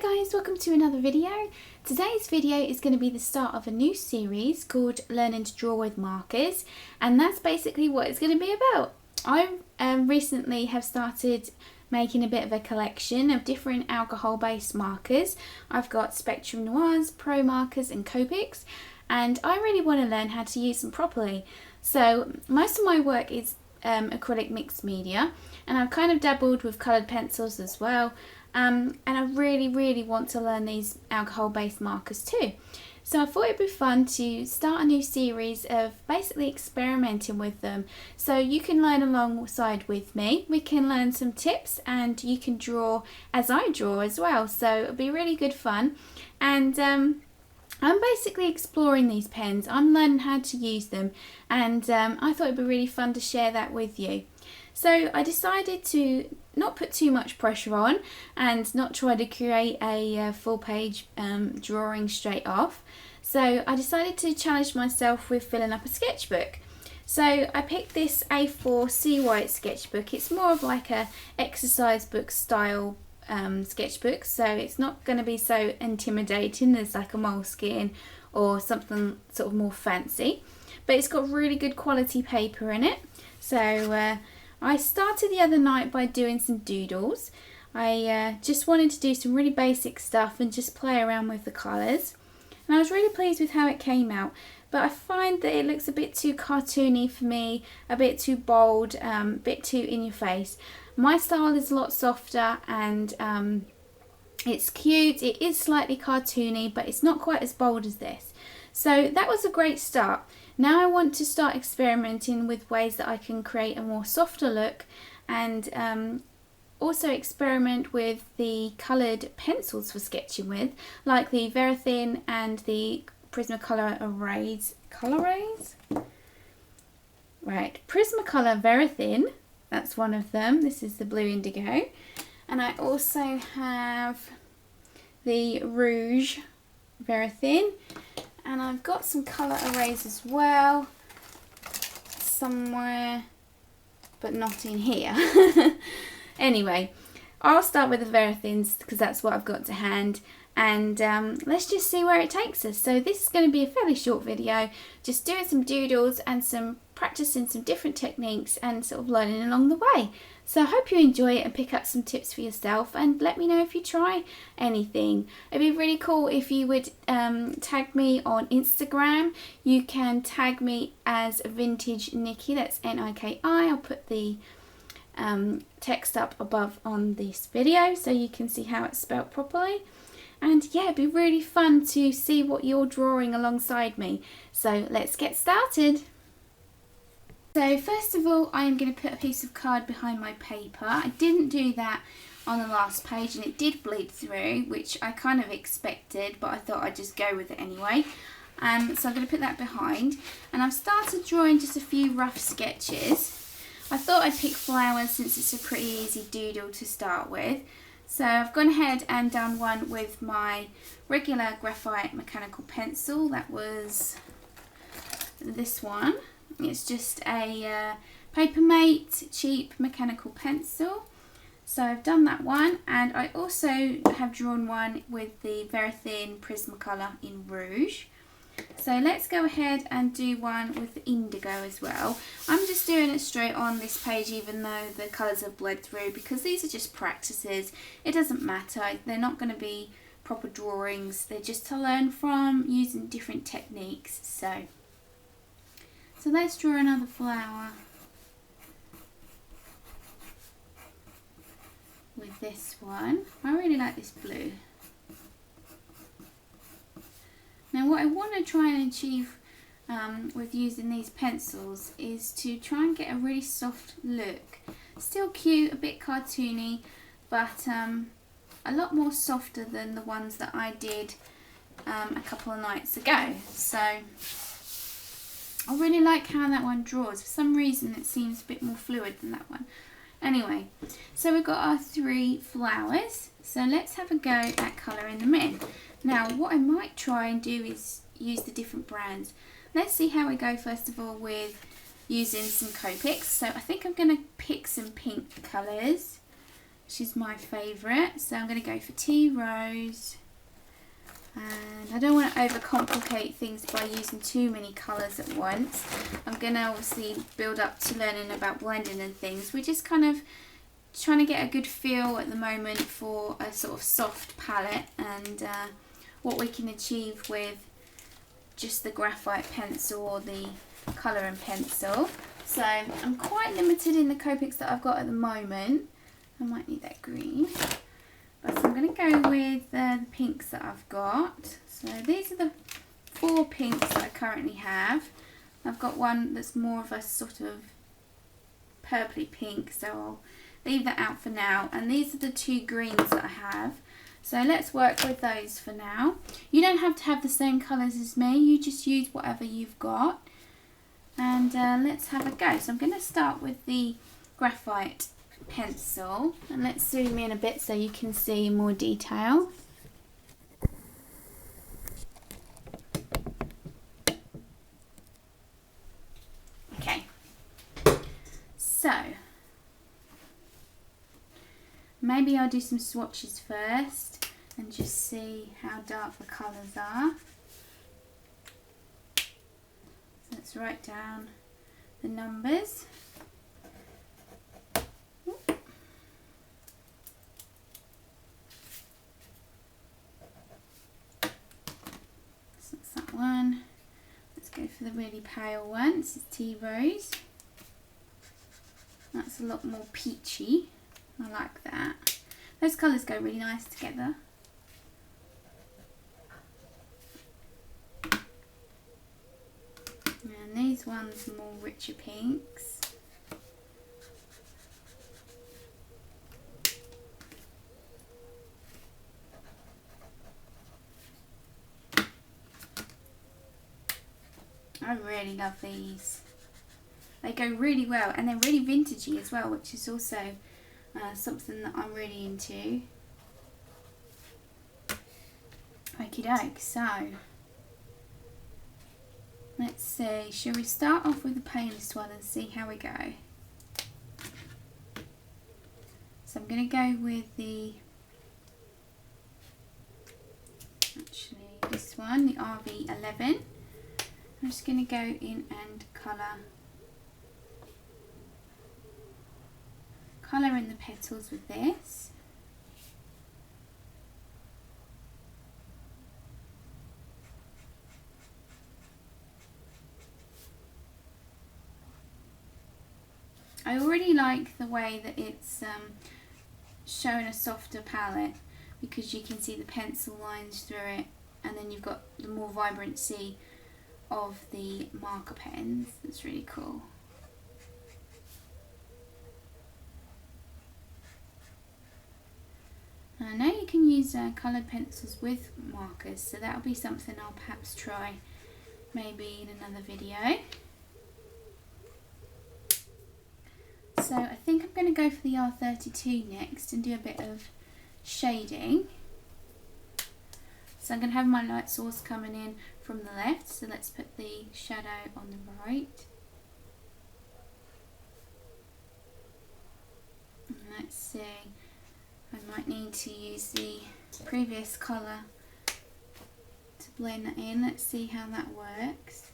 Hi guys, welcome to another video. Today's video is going to be the start of a new series called Learning to Draw with Markers, and that's basically what it's going to be about. I recently have started making a bit of a collection of different alcohol based markers. I've got Spectrum Noirs, Promarkers and Copics, and I really want to learn how to use them properly. So most of my work is acrylic mixed media, and I've kind of dabbled with coloured pencils as well. And I really want to learn these alcohol based markers too. So I thought it'd be fun to start a new series of basically experimenting with them. So you can learn alongside with me, we can learn some tips, and you can draw as I draw as well. So it'll be really good fun. And I'm basically exploring these pens, I'm learning how to use them, and I thought it'd be really fun to share that with you. So I decided to not put too much pressure on and not try to create a full page drawing straight off. So I decided to challenge myself with filling up a sketchbook. So I picked this A4 Sea White sketchbook. It's more of like a exercise book style sketchbook, so it's not going to be so intimidating as like a moleskin or something sort of more fancy, but it's got really good quality paper in it. So I started the other night by doing some doodles. I just wanted to do some really basic stuff and just play around with the colours, and I was really pleased with how it came out, but I find that it looks a bit too cartoony for me, a bit too bold, a bit too in your face. My style is a lot softer, and it's cute, it is slightly cartoony, but it's not quite as bold as this. So that was a great start. Now I want to start experimenting with ways that I can create a more softer look, and also experiment with the coloured pencils for sketching with, like the Verithin and the Prismacolor arrays. Right, Prismacolor Verithin, that's one of them. This is the blue indigo. And I also have the Rouge Verithin. And I've got some colour arrays as well, somewhere, but not in here. Anyway, I'll start with the Verithins because that's what I've got to hand, and let's just see where it takes us. So this is going to be a fairly short video, just doing some doodles and some practicing some different techniques and sort of learning along the way. So I hope you enjoy it and pick up some tips for yourself, and let me know if you try anything. It'd be really cool if you would tag me on Instagram. You can tag me as vintageniki, that's Niki. I'll put the text up above on this video so you can see how it's spelled properly. And yeah, it'd be really fun to see what you're drawing alongside me. So let's get started. So first of all, I am going to put a piece of card behind my paper. I didn't do that on the last page, and it did bleed through, which I kind of expected, but I thought I'd just go with it anyway. So I'm going to put that behind, and I've started drawing just a few rough sketches. I thought I'd pick flowers since it's a pretty easy doodle to start with. So I've gone ahead and done one with my regular graphite mechanical pencil. That was this one. It's just a Papermate cheap mechanical pencil. So I've done that one, and I also have drawn one with the Verithin Prismacolor in Rouge. So let's go ahead and do one with the indigo as well. I'm just doing it straight on this page even though the colours have bled through, because these are just practices. It doesn't matter, they're not going to be proper drawings, they're just to learn from using different techniques. So let's draw another flower with this one. I really like this blue. Now what I want to try and achieve with using these pencils is to try and get a really soft look. Still cute, a bit cartoony, but a lot more softer than the ones that I did a couple of nights ago. So I really like how that one draws. For some reason it seems a bit more fluid than that one. Anyway, so we've got our 3 flowers. So let's have a go at colouring them in. Now what I might try and do is use the different brands. Let's see how we go first of all with using some Copics. So I think I'm going to pick some pink colours. which is my favourite. So I'm going to go for Tea Rose. And I don't want to overcomplicate things by using too many colours at once. I'm going to obviously build up to learning about blending and things. We're just kind of trying to get a good feel at the moment for a sort of soft palette and what we can achieve with just the graphite pencil or the colouring pencil. So I'm quite limited in the Copics that I've got at the moment. I might need that green. But I'm going to go with the pinks that I've got. So these are the 4 pinks that I currently have. I've got one that's more of a sort of purpley pink, so I'll leave that out for now. And these are the 2 greens that I have. So let's work with those for now. You don't have to have the same colours as me. You just use whatever you've got. And let's have a go. So I'm going to start with the graphite pencil, and let's zoom in a bit so you can see more detail. Okay, so maybe I'll do some swatches first and just see how dark the colours are. So let's write down the numbers. One. Let's go for the really pale one. This is Tea Rose. That's a lot more peachy. I like that. Those colours go really nice together. And these ones more richer pinks. I really love these. They go really well, and they're really vintagey as well, which is also something that I'm really into. Okie doke, so let's see, shall we start off with the palest one and see how we go? So I'm going to go with this one, the RV11. I'm just going to go in and colour in the petals with this. I already like the way that it's showing a softer palette, because you can see the pencil lines through it, and then you've got the more vibrancy of the marker pens. That's really cool. I know you can use coloured pencils with markers, so that'll be something I'll perhaps try maybe in another video. So I think I'm going to go for the R32 next and do a bit of shading. So I'm going to have my light source coming in from the left, so let's put the shadow on the right. And let's see, I might need to use the previous colour to blend that in. Let's see how that works.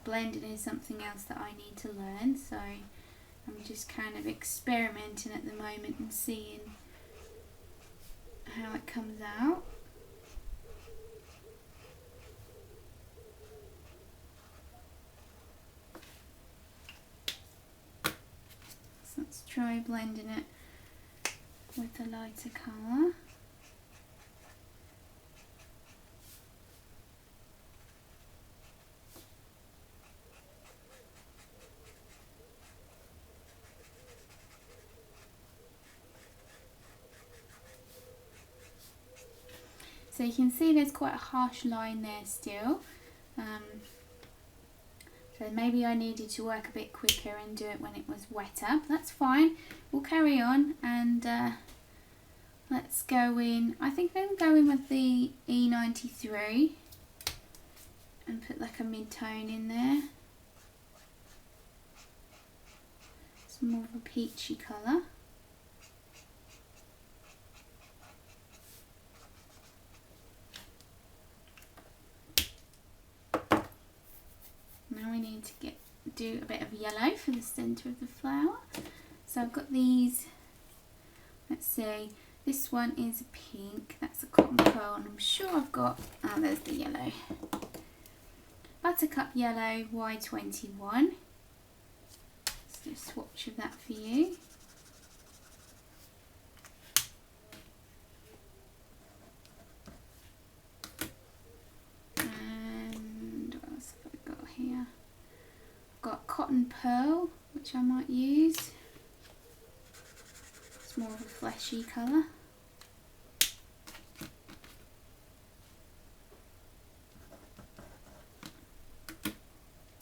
Blending is something else that I need to learn, so I'm just kind of experimenting at the moment and seeing how it comes out. So let's try blending it with a lighter colour. So you can see there's quite a harsh line there still. So maybe I needed to work a bit quicker and do it when it was wetter, but that's fine. We'll carry on and let's go in. I think I'm going with the E93, and put like a mid-tone in there. It's more of a peachy colour. Now we need to do a bit of yellow for the centre of the flower. So I've got these, let's see, this one is a pink, that's a cotton pearl, and I'm sure I've got, oh there's the yellow. Buttercup yellow Y21. Let's do a swatch of that for you. And what else have I got here? I've got cotton pearl, which I might use. It's more of a fleshy colour.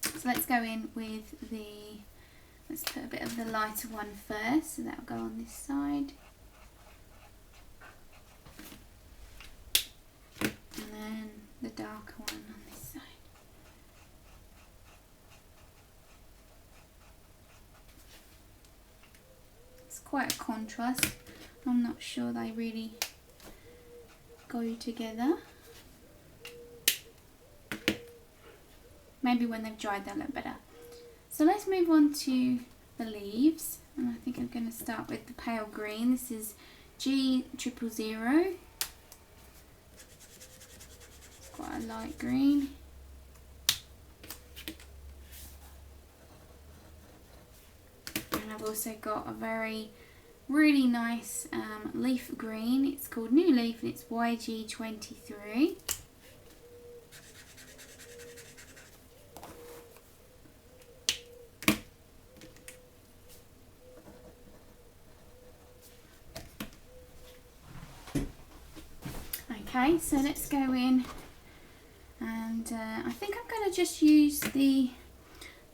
So let's go in with let's put a bit of the lighter one first, so that'll go on this side. And then the darker one on this side. It's quite a contrast. I'm not sure they really go together. Maybe when they've dried they'll look better. So let's move on to the leaves, and I think I'm going to start with the pale green. This is G000. It's quite a light green. And I've also got a really nice leaf green. It's called New Leaf and it's YG23. Okay, so let's go in, and I think I'm going to just use the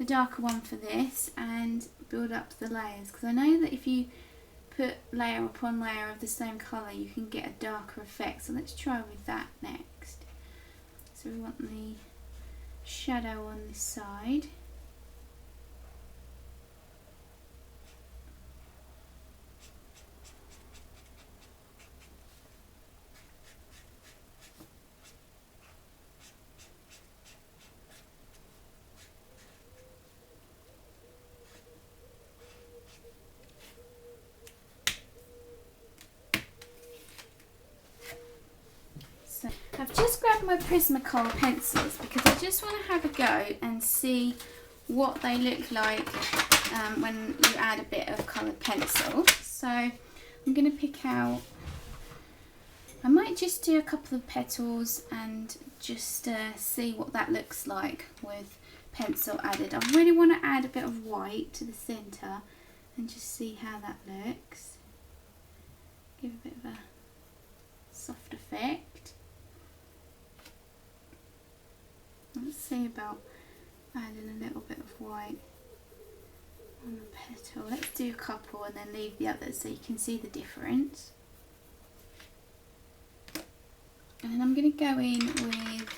darker one for this and build up the layers, because I know that if you put layer upon layer of the same colour you can get a darker effect. So let's try with that next. So we want the shadow on this side. I've just grabbed my Prismacolor pencils because I just want to have a go and see what they look like when you add a bit of coloured pencil. So I'm going to pick out, I might just do a couple of petals and just see what that looks like with pencil added. I really want to add a bit of white to the centre and just see how that looks. Give a bit of a soft effect. Let's see about adding a little bit of white on the petal. Let's do a couple and then leave the others so you can see the difference. And then I'm going to go in with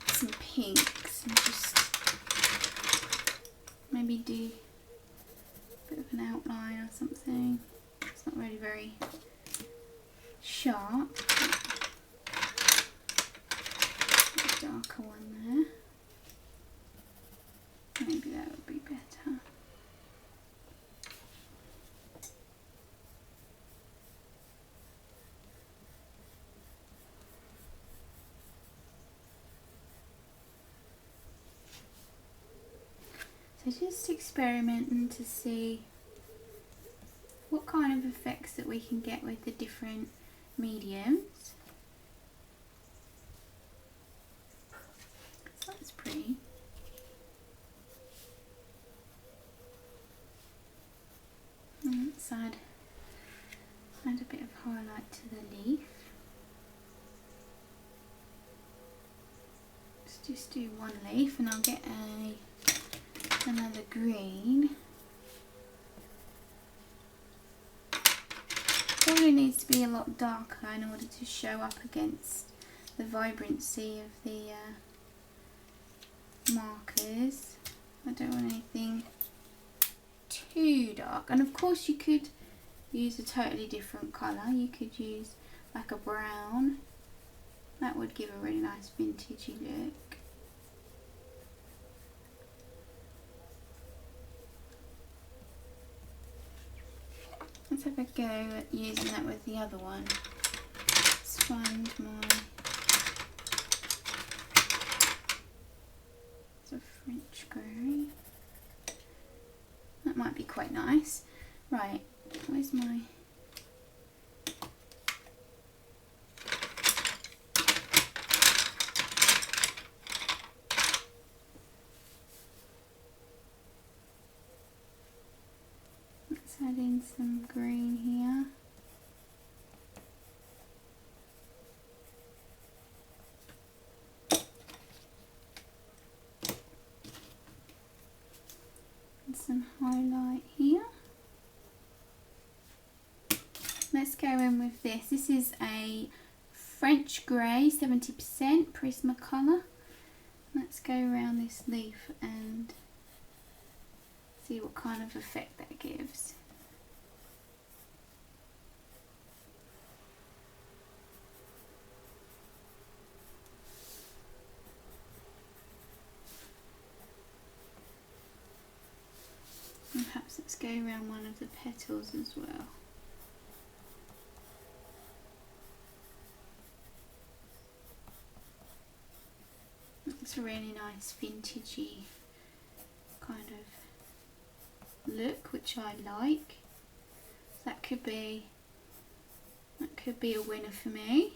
some pinks and just maybe do a bit of an outline or something. It's not really very sharp. Darker one there. Maybe that would be better. So just experimenting to see what kind of effects that we can get with the different mediums. That's pretty. And let's add a bit of highlight to the leaf. Let's just do one leaf and I'll get another green. Probably needs to be a lot darker in order to show up against the vibrancy of the I don't want anything too dark. And of course you could use a totally different colour. You could use like a brown. That would give a really nice vintagey look. Let's have a go at using that with the other one. Let's find my... It's a French grey. That might be quite nice. Right, where's my... Let's add in some green here. And some highlight here. Let's go in with this. This is a French grey, 70% Prismacolor. Let's go around this leaf and see what kind of effect that gives. And perhaps let's go around one of the petals as well. It's a really nice vintagey kind of look, which I like. That could be a winner for me.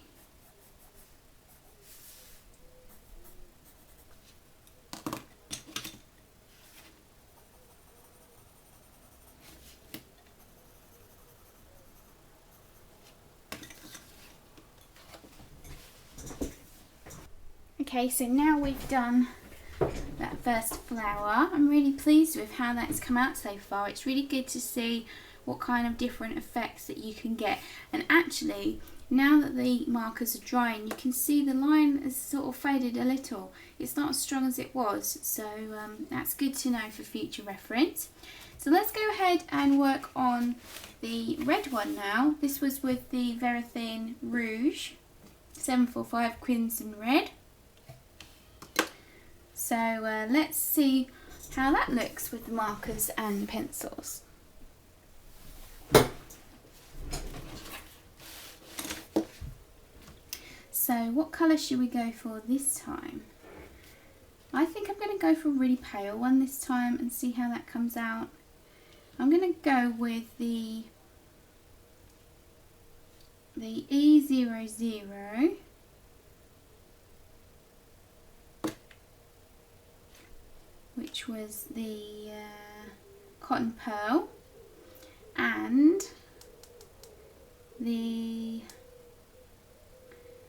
Okay, so now we've done that first flower. I'm really pleased with how that's come out so far. It's really good to see what kind of different effects that you can get. And actually, now that the markers are drying, you can see the line has sort of faded a little. It's not as strong as it was, so that's good to know for future reference. So let's go ahead and work on the red one now. This was with the Verathine Rouge 745 Crimson Red. So let's see how that looks with the markers and pencils. So what colour should we go for this time? I think I'm going to go for a really pale one this time and see how that comes out. I'm going to go with the E00, which was the Cotton Pearl, and the,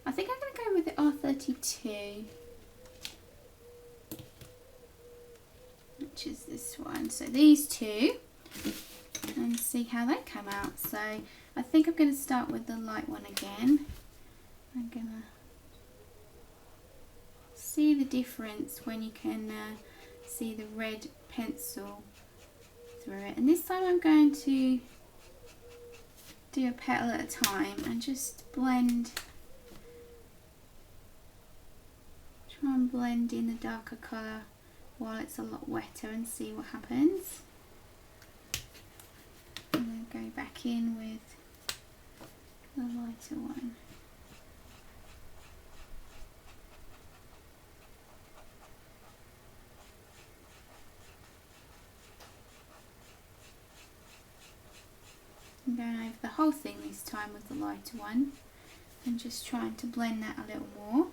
I think I'm going to go with the R32, which is this one. So these two, and see how they come out. So I think I'm going to start with the light one again. I'm going to see the difference when you can see the red pencil through it. And this time I'm going to do a petal at a time and just blend, try and blend in the darker colour while it's a lot wetter and see what happens. And then go back in with the lighter one. I'm going over the whole thing this time with the lighter one and just trying to blend that a little more.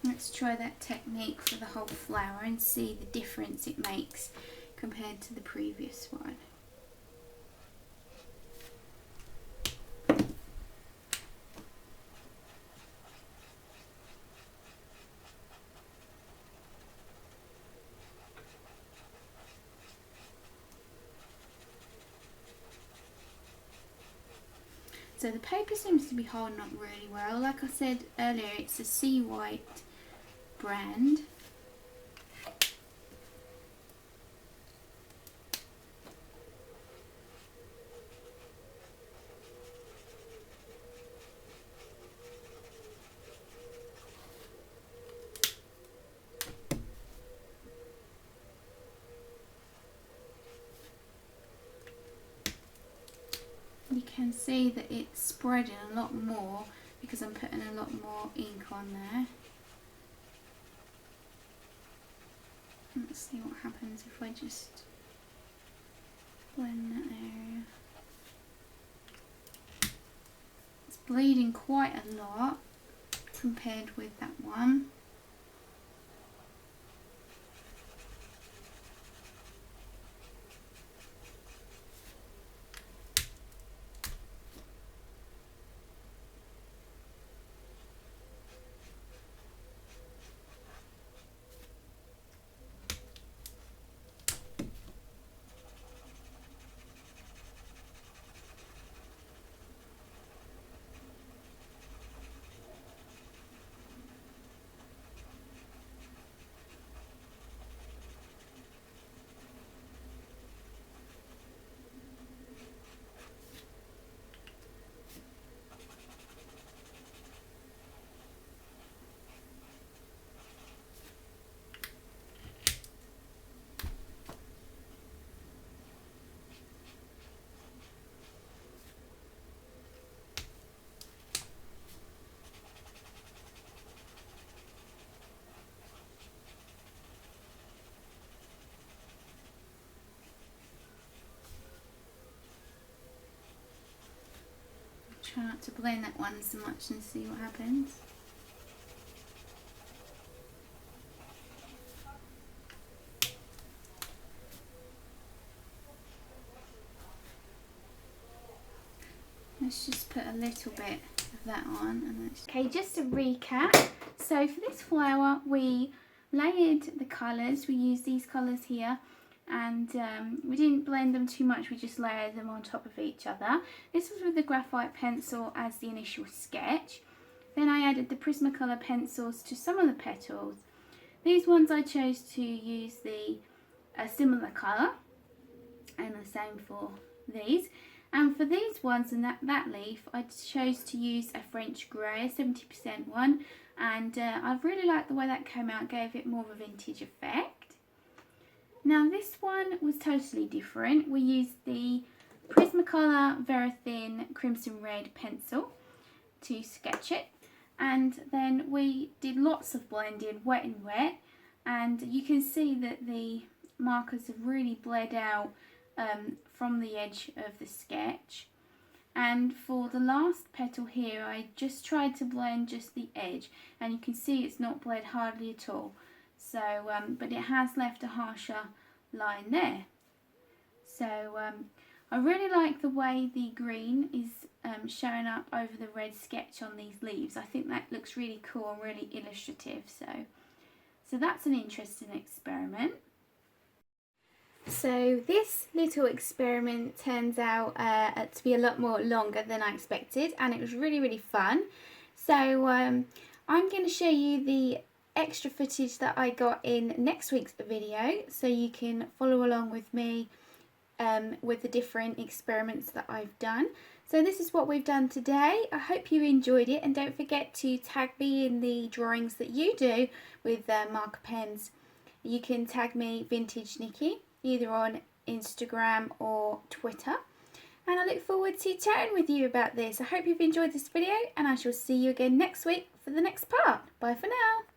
Let's try that technique for the whole flower and see the difference it makes compared to the previous one. So the paper seems to be holding up really well. Like I said earlier, it's a Sea White brand. You can see that it's spreading a lot more because I'm putting a lot more ink on there. Let's see what happens if I just blend that area. It's bleeding quite a lot compared with that one. Try not to blend that one so much and see what happens. Let's just put a little bit of that on. And okay, just to recap. So for this flower, we layered the colours. We used these colours here. And we didn't blend them too much, we just layered them on top of each other. This was with the graphite pencil as the initial sketch. Then I added the Prismacolor pencils to some of the petals. These ones I chose to use a similar colour, and the same for these. And for these ones and that leaf, I chose to use a French grey, a 70% one, and I really liked the way that came out, gave it more of a vintage effect. Now this one was totally different. We used the Prismacolor Very Thin Crimson Red pencil to sketch it, and then we did lots of blending, wet and wet, and you can see that the markers have really bled out from the edge of the sketch. And for the last petal here, I just tried to blend just the edge, and you can see it's not bled hardly at all. So, but it has left a harsher line there. So I really like the way the green is showing up over the red sketch on these leaves. I think that looks really cool and really illustrative. So that's an interesting experiment. So this little experiment turns out to be a lot more longer than I expected, and it was really fun. So I'm going to show you the extra footage that I got in next week's video, so you can follow along with me with the different experiments that I've done. So this is what we've done today. I hope you enjoyed it, and don't forget to tag me in the drawings that you do with marker pens. You can tag me vintageniki either on Instagram or Twitter, and I look forward to chatting with you about this. I hope you've enjoyed this video, and I shall see you again next week for the next part. Bye for now.